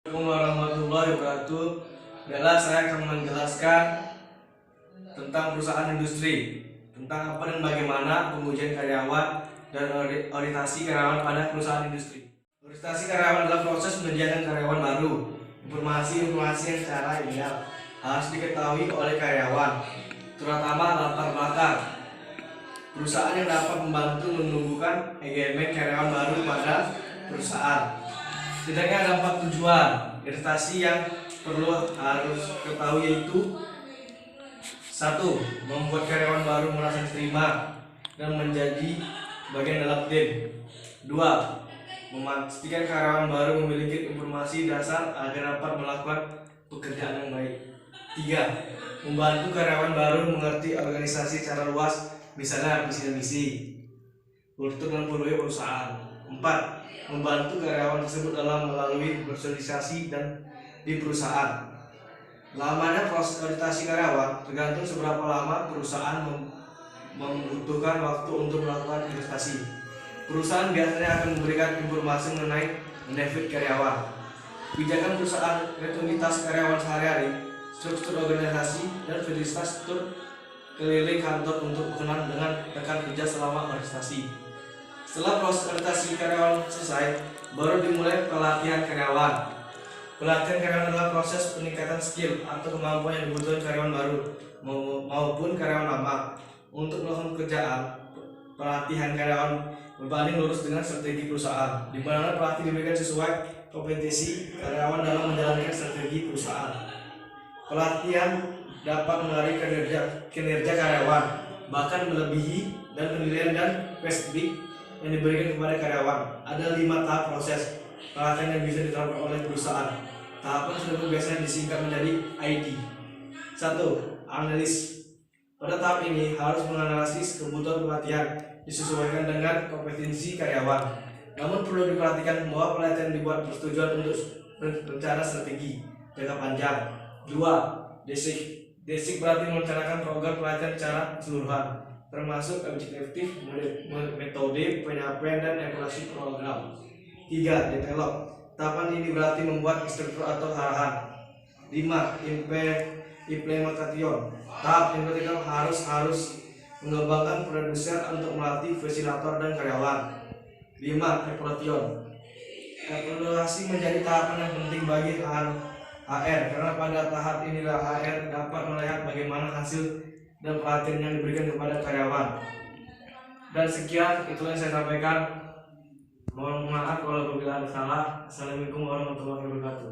Assalamualaikum warahmatullahi wabarakatuh. Adalah saya akan menjelaskan tentang perusahaan industri, tentang apa dan bagaimana pengujian karyawan dan orientasi karyawan pada perusahaan industri. Orientasi karyawan adalah proses menyediakan karyawan baru. Informasi yang secara ideal harus diketahui oleh karyawan, terutama latar belakang perusahaan yang dapat membantu menumbuhkan engagement karyawan baru pada perusahaan. Setidaknya ada 4 tujuan orientasi yang harus ketahui, yaitu 1. Membuat karyawan baru merasa diterima dan menjadi bagian dalam tim. 2. Memastikan karyawan baru memiliki informasi dasar agar dapat melakukan pekerjaan yang baik. 3. Membantu karyawan baru mengerti organisasi secara luas, misalnya visi dan misi, kultur dan budaya perusahaan. 4. Membantu karyawan tersebut dalam melalui bersosialisasi dan di perusahaan. Lamanya proses orientasi karyawan tergantung seberapa lama perusahaan membutuhkan waktu untuk melakukan orientasi. Perusahaan biasanya akan memberikan informasi mengenai benefit karyawan, kebijakan perusahaan, rutinitas karyawan sehari-hari, struktur organisasi, dan fasilitas tur keliling kantor untuk berkenan dengan rekan kerja selama orientasi. Setelah proses orientasi karyawan selesai, baru dimulai pelatihan karyawan. Pelatihan karyawan adalah proses peningkatan skill atau kemampuan yang dibutuhkan karyawan baru maupun karyawan lama untuk melakukan pekerjaan. Pelatihan karyawan berbanding lurus dengan strategi perusahaan, di mana pelatih diberikan sesuai kompetensi karyawan dalam menjalankan strategi perusahaan. Pelatihan dapat mengaruhi kinerja karyawan, bahkan melebihi dan penilaian dan feedback yang diberikan kepada karyawan. Ada 5 tahap proses pelatihan yang bisa diterapkan oleh perusahaan. Tahapan tersebut biasanya disingkat menjadi ID. 1. Analis. Pada tahap ini harus menganalisis kebutuhan pelatihan disesuaikan dengan kompetensi karyawan. Namun perlu diperhatikan bahwa pelatihan dibuat bertujuan untuk rencana strategi jangka panjang. 2. Desik. Desik berarti merencanakan program pelatihan secara keseluruhan, termasuk objektif, metode, penyampaian, dan evaluasi program. 3. Develop. Tahapan ini berarti membuat struktur atau arahan. 5. Implementation. Tahap implementation harus mengembangkan produser untuk melatih fasilitator dan karyawan. 5. Evaluation. Evaluasi menjadi tahapan yang penting bagi HR, karena pada tahap inilah HR dapat melihat bagaimana hasil dan pelatihan yang diberikan kepada karyawan. Dan sekian, itulah yang saya sampaikan. Mohon maaf kalau apabila ada salah. Assalamualaikum warahmatullahi wabarakatuh.